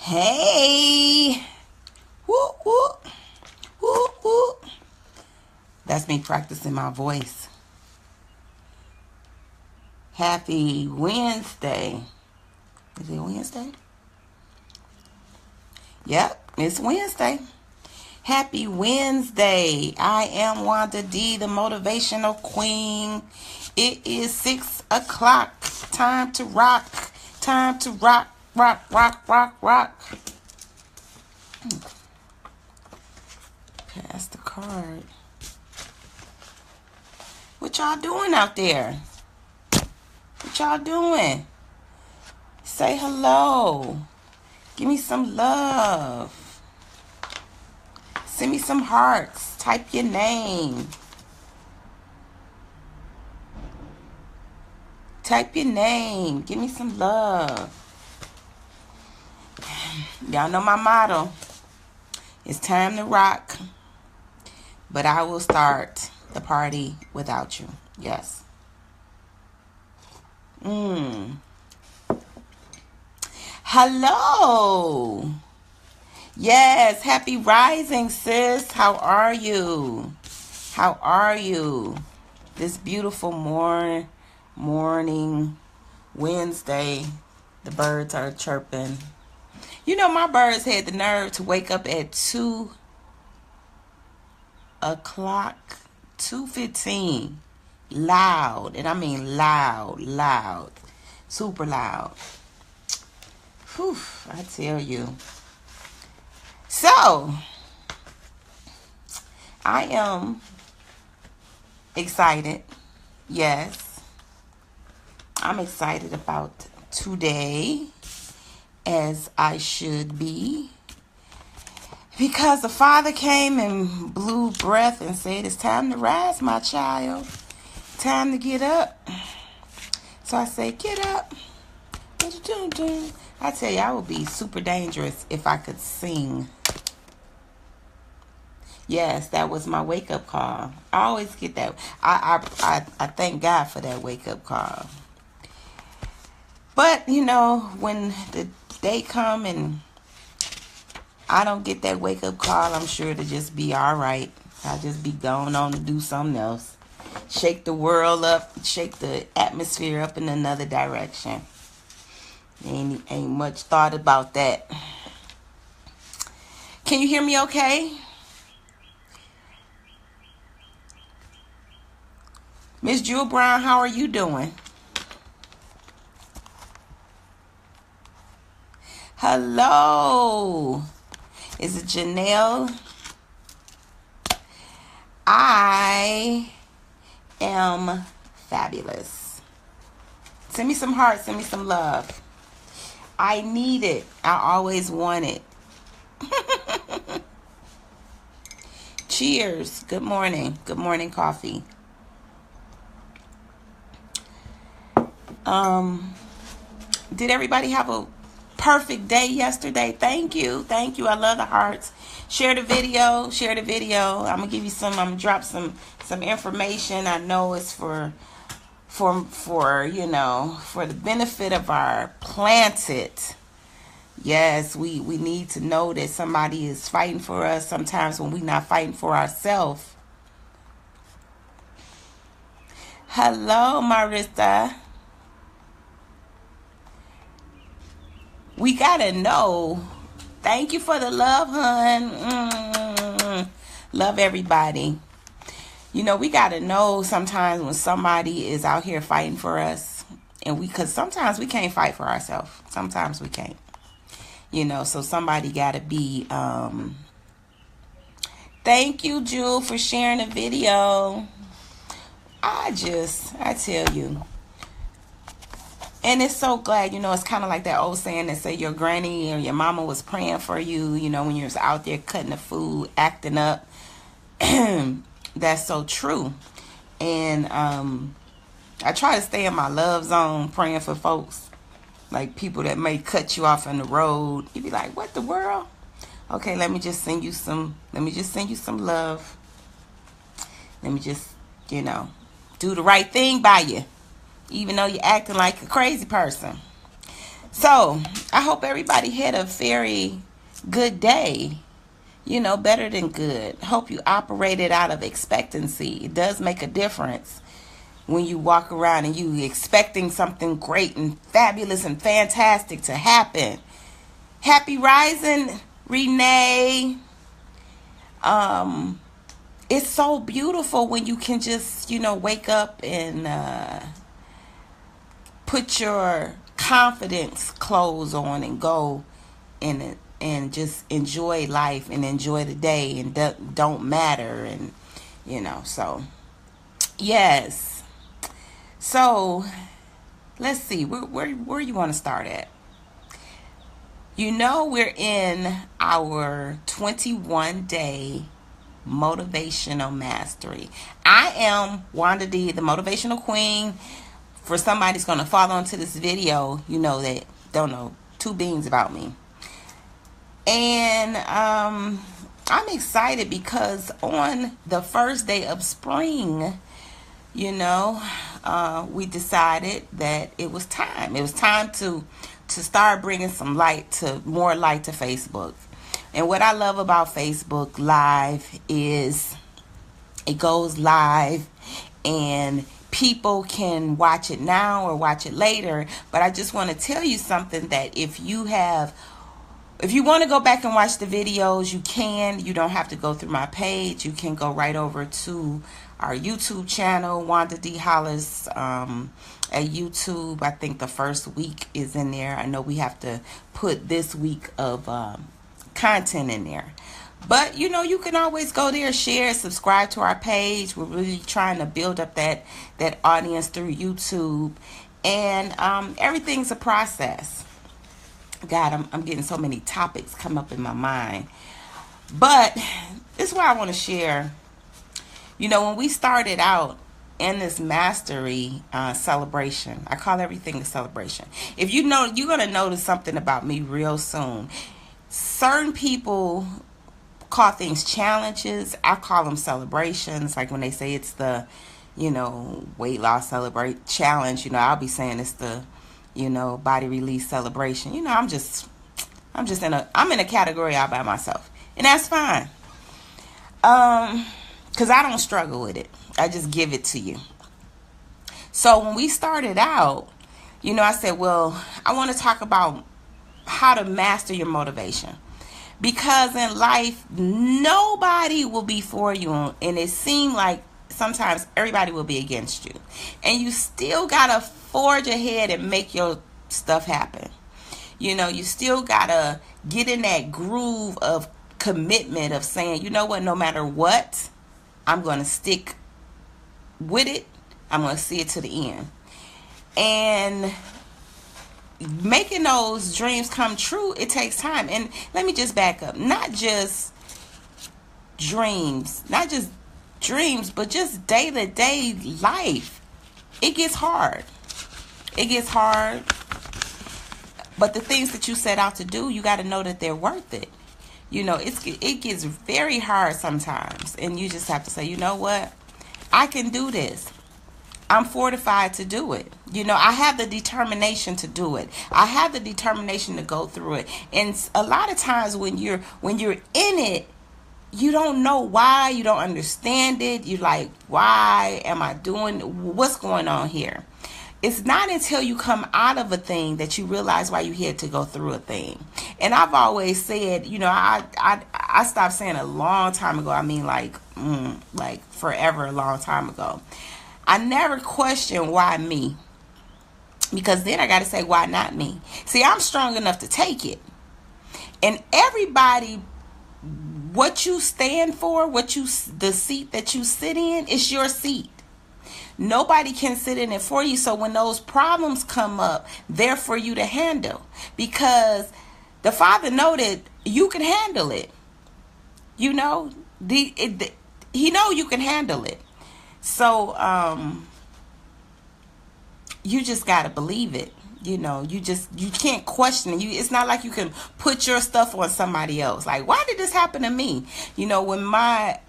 Hey, whoop, whoop, whoop, whoop. That's me practicing my voice. Happy Wednesday. Is it Wednesday? Yep, it's Wednesday. Happy Wednesday. I am Wanda D, the motivational queen. It is 6 o'clock. Time to rock. Time to rock, rock, rock, rock, rock. Pass the card. What y'all doing out there? What y'all doing? Say hello. Give me some love. Send me some hearts. Type your name. Type your name. Give me some love. Y'all know my motto. It's time to rock. But I will start the party without you. Yes. Hello. Yes, happy rising, sis. How are you? How are you? This beautiful morning, Wednesday, the birds are chirping. You know, my birds had the nerve to wake up at 2 o'clock, 2:15, loud, and I mean loud, super loud. Whew, I tell you. So, I am excited. Yes, I'm excited about today, as I should be, because the Father came and blew breath and said, it's time to rise, my child. Time to get up. So I said, get up. What you doing? I tell you, I would be super dangerous if I could sing. Yes, that was my wake-up call. I always get that. I thank God for that wake-up call. But, you know, when the day come and I don't get that wake-up call, I'm sure to just be all right. I'll just be going on to do something else. Shake the world up, shake the atmosphere up in another direction. Ain't much thought about that. Can you hear me okay? Miss Jewel Brown, how are you doing? Hello. Is it Janelle? I am fabulous. Send me some hearts. Send me some love. I need it. I always want it. Cheers. Good morning. Good morning, coffee. Did everybody have a perfect day yesterday? Thank you. Thank you. I love the hearts. Share the video. Share the video. I'm going to give you some, I'm going to drop some information. I know it's for you know, for the benefit of our planet. Yes, we need to know that somebody is fighting for us sometimes when we're not fighting for ourselves. Hello, Marissa. We gotta know. Thank you for the love, hun. Love everybody. You know, we gotta know sometimes when somebody is out here fighting for us, and because sometimes we can't fight for ourselves. Sometimes we can't. You know, so somebody gotta be. Thank you, Jewel, for sharing the video. I tell you. And it's so glad, you know, it's kind of like that old saying that say your granny or your mama was praying for you, you know, when you was out there cutting the food, acting up. That's so true. And I try to stay in my love zone praying for folks, like people that may cut you off on the road. You be like, what the world? Okay, let me just send you some love. Let me just, you know, do the right thing by you, even though you're acting like a crazy person. So I hope everybody had a very good day. Better than good. Hope you operated out of expectancy. It does make a difference when you walk around and you expecting something great and fabulous and fantastic to happen. Happy rising, Renee. It's so beautiful when you can just, wake up and put your confidence clothes on and go and just enjoy life and enjoy the day and don't matter, and so yes. So let's see, where you want to start at. We're in our 21-day motivational mastery. I am Wanda D, the motivational queen. For somebody that's going to follow into this video, that don't know two beans about me. And I'm excited because on the first day of spring, we decided that it was time. It was time to start bringing more light to Facebook. And what I love about Facebook Live is it goes live and people can watch it now or watch it later. But I just want to tell you something, that if you want to go back and watch the videos, you can. You don't have to go through my page. You can go right over to our YouTube channel, Wanda D Hollis, at YouTube. I think the first week is in there. I know we have to put this week of content in there. But, you can always go there, share, subscribe to our page. We're really trying to build up that audience through YouTube. And everything's a process. God, I'm getting so many topics come up in my mind. But this is what I want to share. When we started out in this mastery celebration, I call everything a celebration. If you're going to notice something about me real soon. Certain people call things challenges. I call them celebrations. Like when they say it's the, weight loss challenge, I'll be saying it's the, body release celebration. I'm in a category all by myself, and that's fine. Because I don't struggle with it. I just give it to you. So when we started out, I said, well, I want to talk about how to master your motivation. Because in life, nobody will be for you, and it seems like sometimes everybody will be against you. And you still got to forge ahead and make your stuff happen. You still got to get in that groove of commitment of saying, you know what, no matter what, I'm going to stick with it. I'm going to see it to the end. And making those dreams come true, it takes time. And let me just back up. Not just dreams, but just day-to-day life. It gets hard. But the things that you set out to do, you got to know that they're worth it. It gets very hard sometimes. And you just have to say, you know what? I can do this. I'm fortified to do it. I have the determination to do it. I have the determination to go through it. And a lot of times when you're in it, you don't know why, you don't understand it. You're like, why am I doing, what's going on here? It's not until you come out of a thing that you realize why you had to go through a thing. And I've always said, I stopped saying a long time ago. I mean, like forever, a long time ago. I never questioned why me, because then I got to say, why not me? See, I'm strong enough to take it. And everybody, what you stand for, the seat that you sit in, is your seat. Nobody can sit in it for you. So when those problems come up, they're for you to handle, because the Father know that you can handle it. He know you can handle it. So you just got to believe it. You can't question it. It's not like you can put your stuff on somebody else. Like, why did this happen to me? When my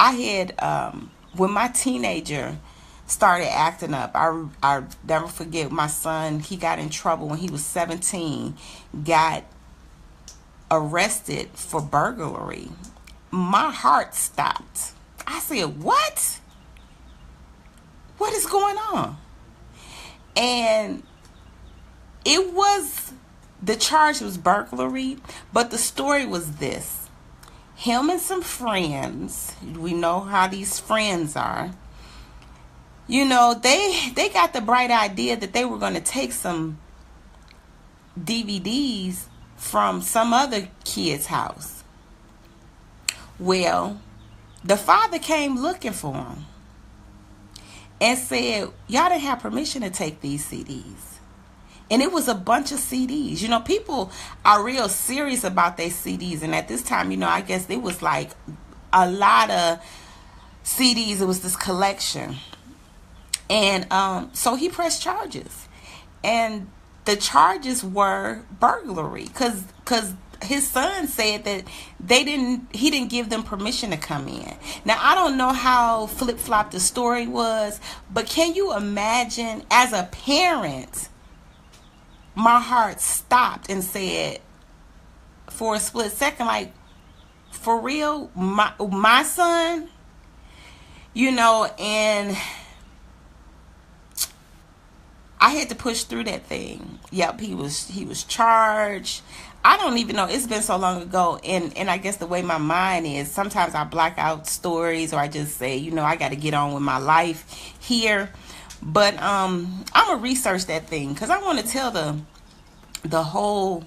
teenager started acting up. I never forget my son, he got in trouble when he was 17, got arrested for burglary. My heart stopped. I said, what? What is going on? And the charge was burglary, but the story was this. Him and some friends, we know how these friends are, they got the bright idea that they were going to take some DVDs from some other kid's house. Well, the father came looking for him and said, y'all didn't have permission to take these CDs. And it was a bunch of CDs. People are real serious about their CDs. And at this time, I guess it was like a lot of CDs. It was this collection. And so he pressed charges. And the charges were burglary. Because his son said that he didn't give them permission to come in. Now, I don't know how flip-flop the story was. But can you imagine, as a parent, my heart stopped and said, for a split second, like, for real, my son, and I had to push through that thing. Yep, he was charged. I don't even know. It's been so long ago, and I guess the way my mind is, sometimes I black out stories, or I just say, I got to get on with my life here. But I'm gonna research that thing because I want to tell the whole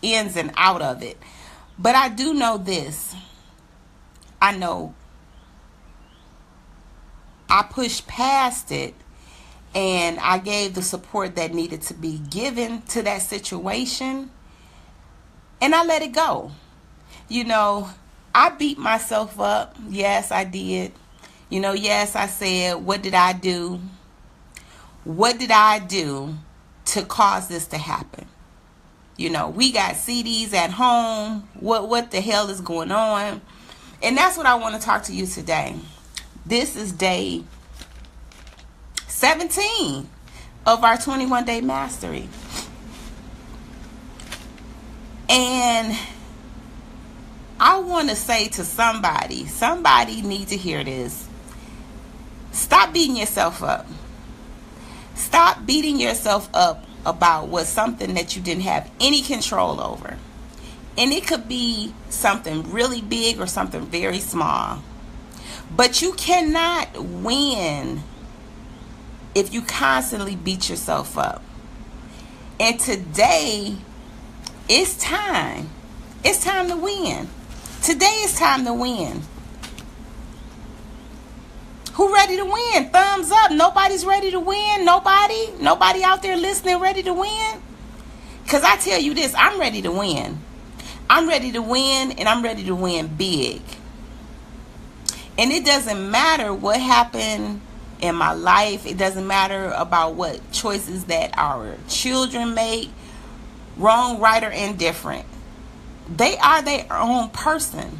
ins and out of it. But I do know this. I know I pushed past it, and I gave the support that needed to be given to that situation, and I let it go. I beat myself up. Yes, I did. Yes, I said, what did I do? What did I do to cause this to happen? We got CDs at home. What the hell is going on? And that's what I want to talk to you today. This is day 17 of our 21-day mastery. And I want to say to somebody needs to hear this. Stop beating yourself up. Stop beating yourself up about what's something that you didn't have any control over. And it could be something really big or something very small. But you cannot win if you constantly beat yourself up. And today, it's time. It's time to win. Today is time to win. Who ready to win? Thumbs up. Nobody's ready to win. Nobody out there listening ready to win. Because I tell you this, I'm ready to win. I'm ready to win, and I'm ready to win big. And it doesn't matter what happened in my life. It doesn't matter about what choices that our children make, wrong, right, or indifferent. They are their own person.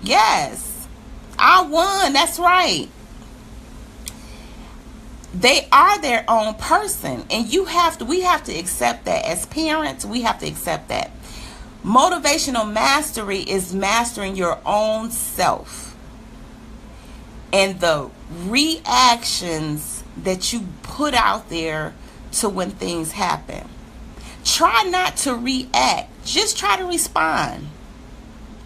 Yes. I won. That's right. They are their own person. And we have to accept that. As parents, we have to accept that. Motivational mastery is mastering your own self. And the reactions that you put out there to when things happen. Try not to react. Just try to respond.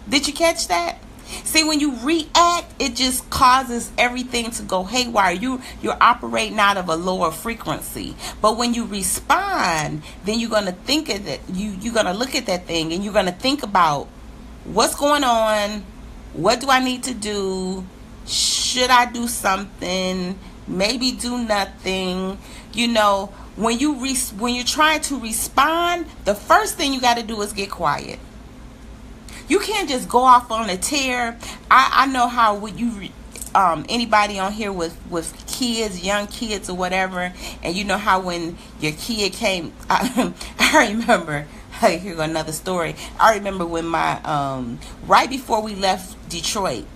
Did you catch that? See, when you react, it just causes everything to go haywire. You're operating out of a lower frequency. But when you respond, then you're going to think of it. You're going to look at that thing and you're going to think about what's going on. What do I need to do? Should I do something? Maybe do nothing. When you're trying to respond, the first thing you got to do is get quiet. You can't just go off on a tear. I know how when you anybody on here with kids, young kids or whatever, and you know how when your kid came, I remember, here go another story. I remember when my right before we left Detroit,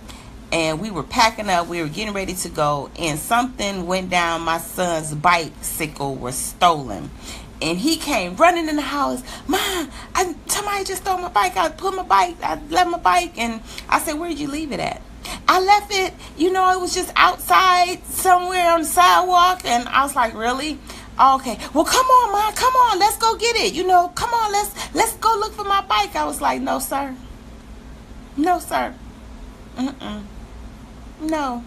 and we were packing up. We were getting ready to go, and something went down. My son's bicycle was stolen, and he came running in the house. Mom, somebody just stole my bike. I left my bike, and I said, where did you leave it at? I left it, it was just outside somewhere on the sidewalk. And I was like, really? Oh, okay. Well, come on, Mom. Come on. Let's go get it. Come on. Let's go look for my bike. I was like, no, sir. No, sir. No.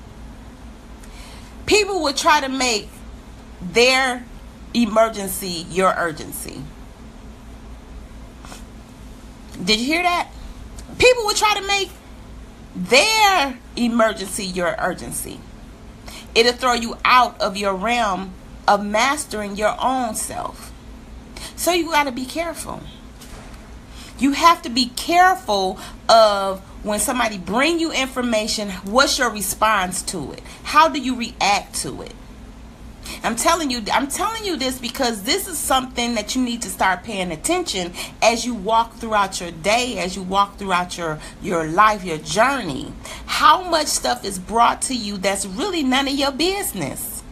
People would try to make their emergency your urgency. Did you hear that? People would try to make their emergency your urgency. It'll throw you out of your realm of mastering your own self. So you got to be careful. You have to be careful of when somebody bring you information, what's your response to it? How do you react to it? I'm telling you this because this is something that you need to start paying attention as you walk throughout your day, as you walk throughout your life, your journey. How much stuff is brought to you that's really none of your business?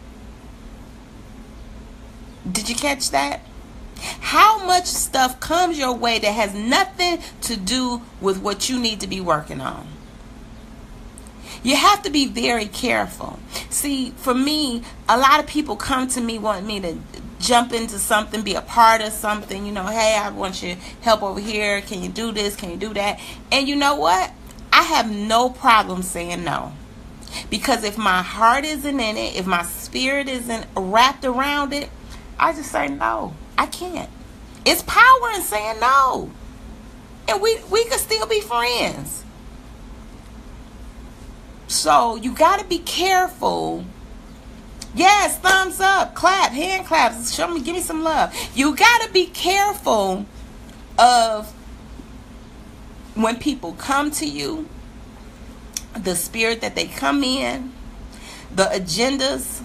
Did you catch that? How much stuff comes your way that has nothing to do with what you need to be working on? You have to be very careful. See, for me, a lot of people come to me wanting me to jump into something, be a part of something. Hey, I want your help over here. Can you do this? Can you do that? And you know what? I have no problem saying no. Because if my heart isn't in it, if my spirit isn't wrapped around it, I just say no. I can't. It's power in saying no. And we could still be friends. So you got to be careful. Yes, thumbs up, clap, hand claps. Give me some love. You got to be careful of when people come to you, the spirit that they come in, the agendas.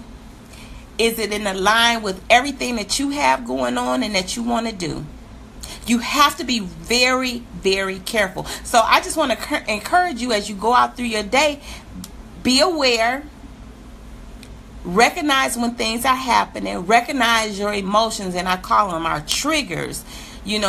Is it in line with everything that you have going on and that you want to do? You have to be very, very careful. So I just want to encourage you as you go out through your day, be aware, recognize when things are happening, recognize your emotions, and I call them our triggers.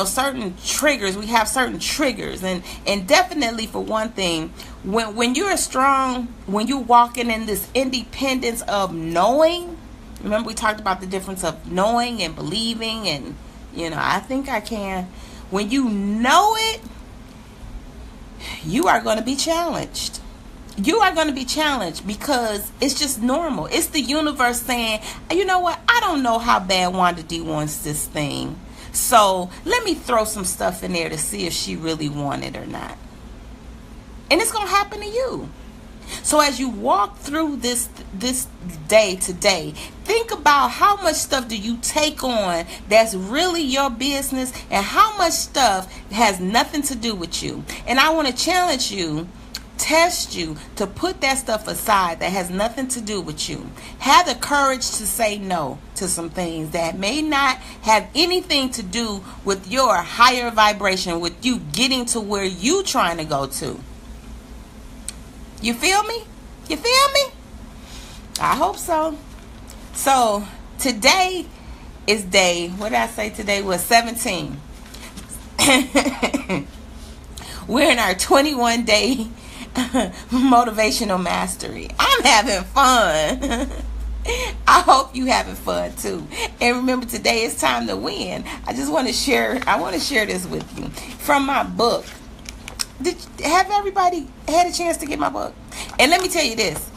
Certain triggers, we have certain triggers. And definitely for one thing, when you're strong, when you're walking in this independence of knowing, remember we talked about the difference of knowing and believing and, I think I can. When you know it, you are going to be challenged. You are going to be challenged because it's just normal. It's the universe saying, you know what? I don't know how bad Wanda D wants this thing. So let me throw some stuff in there to see if she really wants it or not. And it's going to happen to you. So as you walk through this day to day, think about how much stuff do you take on that's really your business and how much stuff has nothing to do with you. And I want to challenge you, test you to put that stuff aside that has nothing to do with you. Have the courage to say no to some things that may not have anything to do with your higher vibration, with you getting to where you trying to go to. You feel me? You feel me? I hope so. So today is day, what did I say today was 17. We're in our 21-day motivational mastery. I'm having fun. I hope you having fun too. And remember, today is time to win. I want to share this with you from my book. Have everybody had a chance to get my book? And let me tell you this.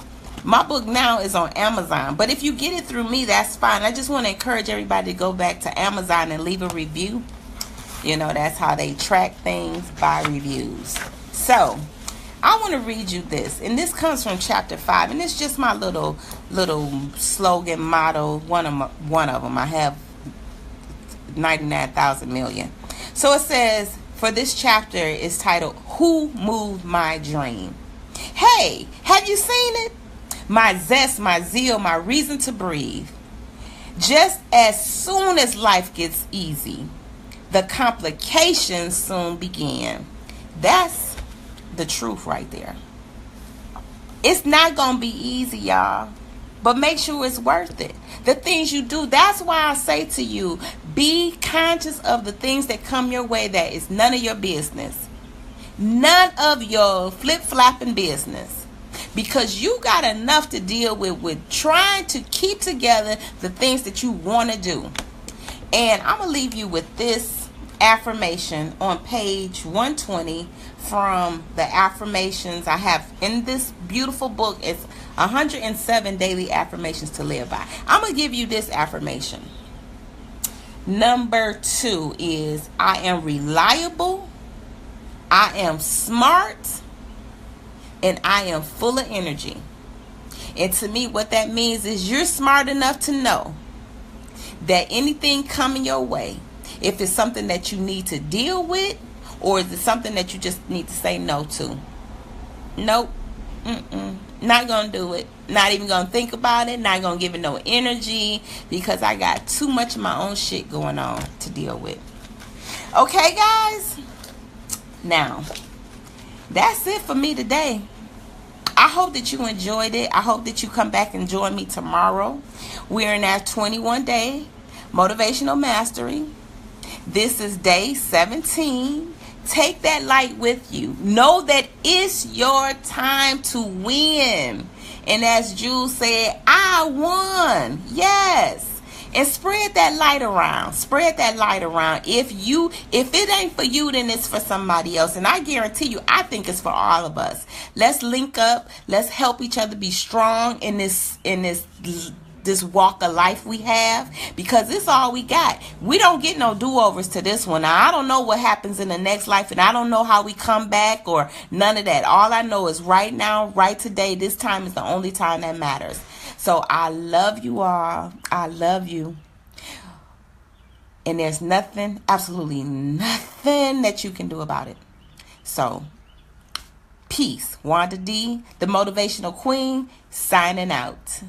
My book now is on Amazon. But if you get it through me, that's fine. I just want to encourage everybody to go back to Amazon and leave a review. That's how they track things, by reviews. So, I want to read you this. And this comes from chapter 5. And it's just my little slogan, motto. One of them. I have 99,000 million. So it says, for this chapter is titled, Who Moved My Dream? Hey, have you seen it? My zest, my zeal, my reason to breathe. Just as soon as life gets easy, the complications soon begin. That's the truth right there. It's not going to be easy, y'all. But make sure it's worth it. The things you do, that's why I say to you, be conscious of the things that come your way that is none of your business. None of your flip-flopping business. Because you got enough to deal with trying to keep together the things that you want to do. And I'm going to leave you with this affirmation on page 120 from the affirmations I have in this beautiful book. It's 107 daily affirmations to live by. I'm going to give you this affirmation. Number 2 is, I am reliable, I am smart, and I am full of energy. And to me, what that means is you're smart enough to know that anything coming your way, if it's something that you need to deal with, or is it something that you just need to say no to? Nope. Not gonna do it. Not even gonna think about it. Not gonna give it no energy, because I got too much of my own shit going on to deal with. Okay, guys? Now, that's it for me today. I hope that you enjoyed it. I hope that you come back and join me tomorrow. We're in our 21-day motivational mastery. This is day 17. Take that light with you. Know that it's your time to win. And as Jules said, I won. Yes. And spread that light around. Spread that light around. If it ain't for you, then it's for somebody else. And I guarantee you, I think it's for all of us. Let's link up. Let's help each other be strong in this walk of life we have, because it's all we got. We don't get no do-overs to this one. Now, I don't know what happens in the next life, and I don't know how we come back or none of that. All I know is right now, right today, this time is the only time that matters. So I love you all. I love you. And there's nothing, absolutely nothing that you can do about it. So, peace. Wanda D, the Motivational Queen, signing out.